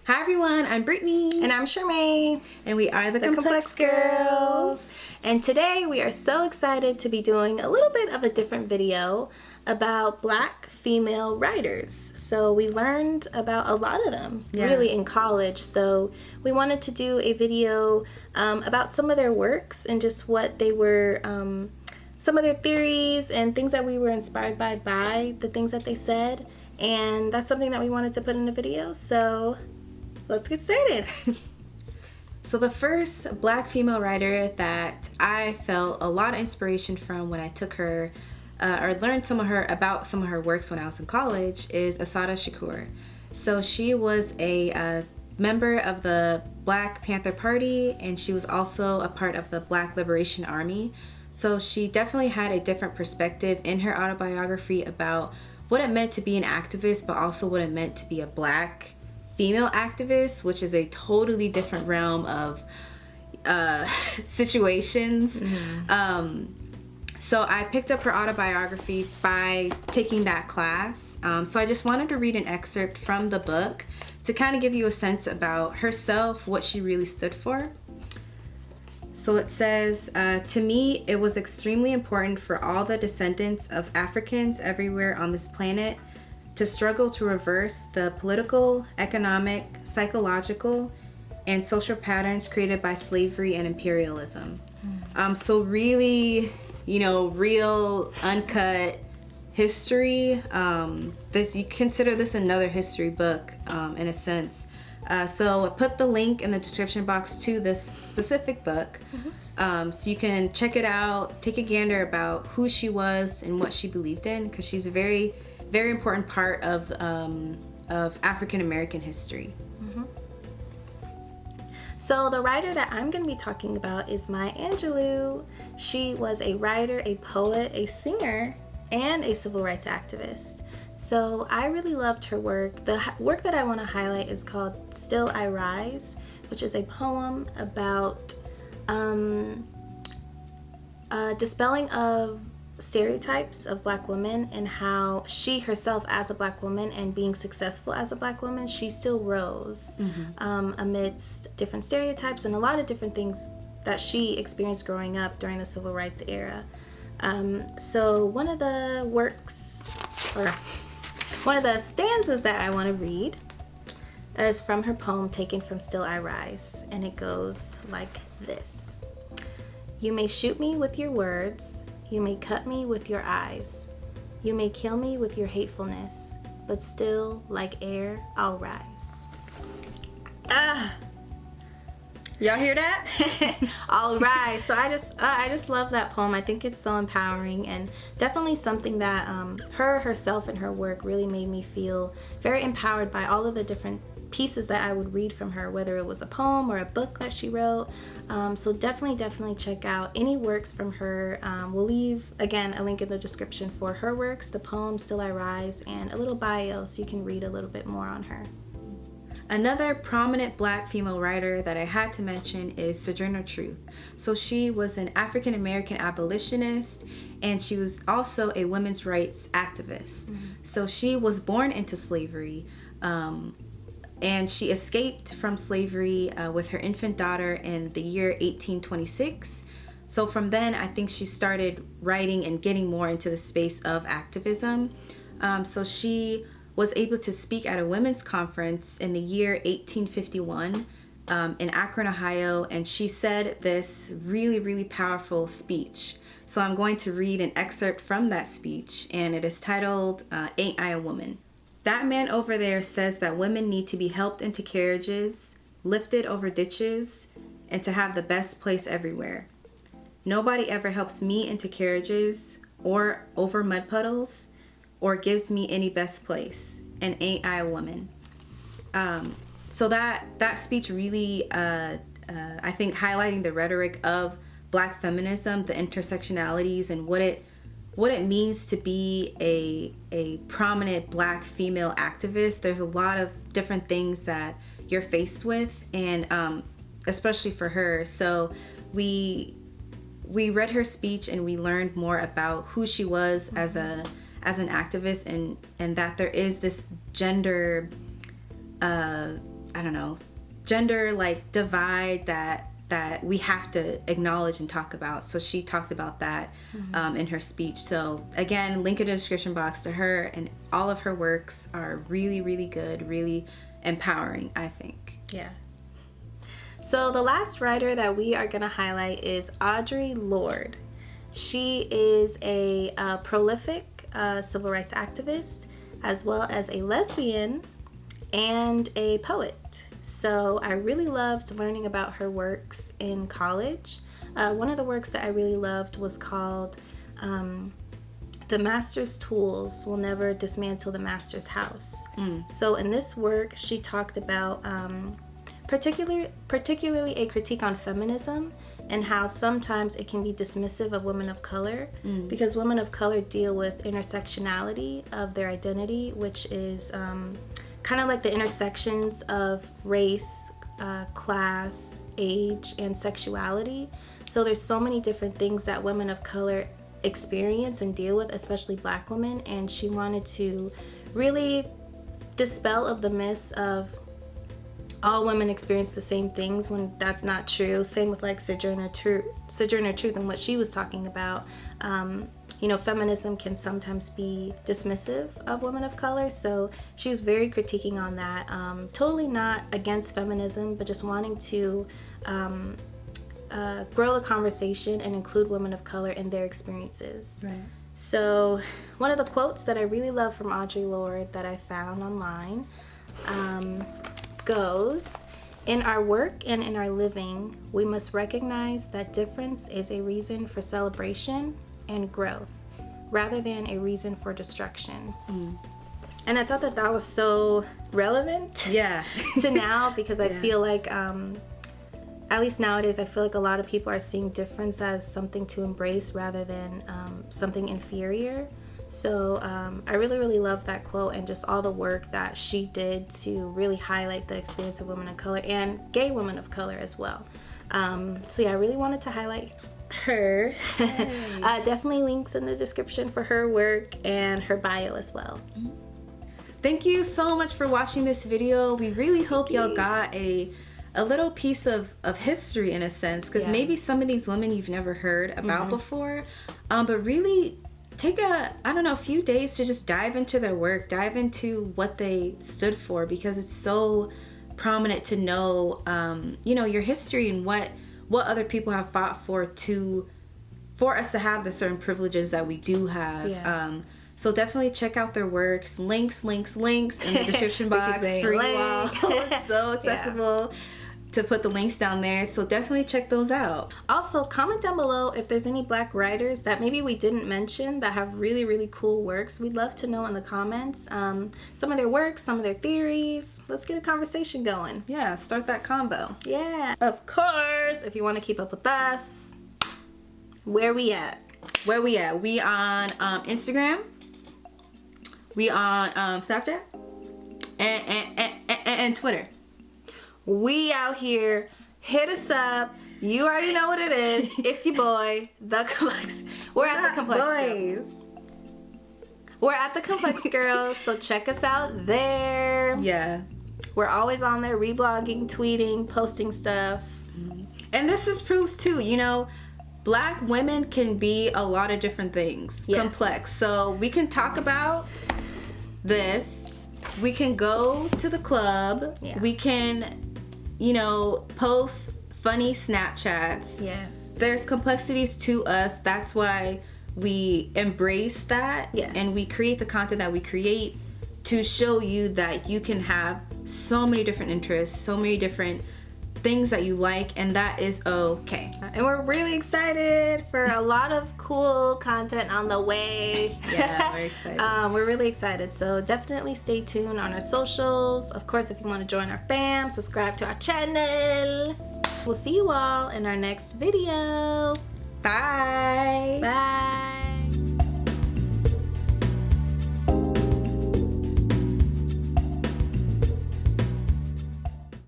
Hi everyone, I'm Brittany. And I'm Charmaine. And we are the Complex Girls. And today we are so excited to be doing a little bit of a different video about Black female writers. So we learned about a lot of them really in college. So we wanted to do a video about some of their works and just what they were, some of their theories and things that we were inspired by the things that they said. And that's something that we wanted to put in the video. So let's get started. So the first Black female writer that I felt a lot of inspiration from when I took her or learned about some of her works when I was in college is Assata Shakur. So she was a member of the Black Panther Party, and she was also a part of the Black Liberation Army. So she definitely had a different perspective in her autobiography about what it meant to be an activist, but also what it meant to be a Black female activist, which is a totally different realm of situations. Mm-hmm. So I picked up her autobiography by taking that class. So I just wanted to read an excerpt from the book to kind of give you a sense about herself, what she really stood for. So it says, to me, it was extremely important for all the descendants of Africans everywhere on this planet to struggle to reverse the political, economic, psychological, and social patterns created by slavery and imperialism. So really, real, uncut history. You consider this another history book, in a sense. So I put the link in the description box to this specific book, so you can check it out, take a gander about who she was and what she believed in, because she's a very, very important part of African American history. Mm-hmm. So the writer that I'm going to be talking about is Maya Angelou. She was a writer, a poet, a singer, and a civil rights activist. So I really loved her work. The work that I want to highlight is called Still I Rise, which is a poem about dispelling of stereotypes of Black women and how she herself as a Black woman and being successful as a Black woman, she still rose amidst different stereotypes and a lot of different things that she experienced growing up during the civil rights era. So one of the stanzas that I want to read is from her poem taken from Still I Rise, and it goes like this. You may shoot me with your words, you may cut me with your eyes, you may kill me with your hatefulness, but still, like air, I'll rise. Y'all hear that? All right. So I just love that poem. I think it's so empowering and definitely something that her herself and her work really made me feel very empowered by all of the different pieces that I would read from her, whether it was a poem or a book that she wrote. So definitely check out any works from her. We'll leave, again, a link in the description for her works, the poem Still I Rise, and a little bio so you can read a little bit more on her. Another prominent Black female writer that I had to mention is Sojourner Truth. So she was an African American abolitionist, and she was also a women's rights activist. So she was born into slavery, and she escaped from slavery with her infant daughter in the year 1826. So from then, I think she started writing and getting more into the space of activism. So she was able to speak at a women's conference in the year 1851 in Akron, Ohio, and she said this really, really powerful speech. So I'm going to read an excerpt from that speech, and it is titled, Ain't I a Woman? That man over there says that women need to be helped into carriages, lifted over ditches, and to have the best place everywhere. Nobody ever helps me into carriages or over mud puddles, or gives me any best place, and ain't I a woman? So that speech really, I think, highlighting the rhetoric of Black feminism, the intersectionalities, and what it means to be a prominent Black female activist. There's a lot of different things that you're faced with, and especially for her. So we read her speech and we learned more about who she was as an activist, and that there is this gender I don't know, gender like divide that we have to acknowledge and talk about. So she talked about that in her speech. So again, link in the description box to her, and all of her works are really, really good, really empowering, I think. Yeah. So the last writer that we are going to highlight is Audre Lorde. She is a prolific civil rights activist, as well as a lesbian and a poet. So I really loved learning about her works in college. One of the works that I really loved was called The Master's Tools Will Never Dismantle the Master's House. So in this work, she talked about particularly a critique on feminism and how sometimes it can be dismissive of women of color because women of color deal with intersectionality of their identity, which is kind of like the intersections of race, class, age, and sexuality. So there's so many different things that women of color experience and deal with, especially Black women, and she wanted to really dispel of the myths of all women experience the same things when that's not true. Same with like Sojourner Truth and what she was talking about. You know, feminism can sometimes be dismissive of women of color, so she was very critiquing on that. Totally not against feminism, but just wanting to grow the conversation and include women of color in their experiences. Right. So one of the quotes that I really love from Audre Lorde that I found online goes, "In our work and in our living, we must recognize that difference is a reason for celebration and growth rather than a reason for destruction." And I thought that that was so relevant to now, because I feel like at least nowadays I feel like a lot of people are seeing difference as something to embrace rather than something inferior. So I really love that quote and just all the work that she did to really highlight the experience of women of color and gay women of color as well. So yeah, I really wanted to highlight her. Definitely links in the description for her work and her bio as well. Thank you so much for watching this video. We really hope y'all got a little piece of history in a sense, because maybe some of these women you've never heard about before, but really take a few days to just dive into their work, dive into what they stood for, because it's so prominent to know you know, your history and what other people have fought for us to have the certain privileges that we do have. So definitely check out their works. Links in the description box for you all. It's so accessible to put the links down there, so definitely check those out. Also, comment down below if there's any Black writers that maybe we didn't mention that have really cool works. We'd love to know in the comments some of their works, some of their theories. Let's get a conversation going. Yeah, start that combo. Yeah, of course. If you want to keep up with us, where we at? We on Instagram, we on Snapchat, and Twitter. We out here. Hit us up. You already know what it is. It's your boy, The Complex. We're at The Complex Girls. We're at The Complex Girls, so check us out there. Yeah. We're always on there reblogging, tweeting, posting stuff. And this just proves too, you know, Black women can be a lot of different things. Complex. So we can talk about this. We can go to the club. We can, you know, post funny Snapchats. Yes. There's complexities to us. That's why we embrace that. Yes. And we create the content that we create to show you that you can have so many different interests, so many different things that you like, and that is okay. And we're really excited for a lot of cool content on the way. Yeah, we're excited. We're really excited, so definitely stay tuned on our socials. Of course, if you want to join our fam, subscribe to our channel. We'll see you all in our next video. Bye. Bye.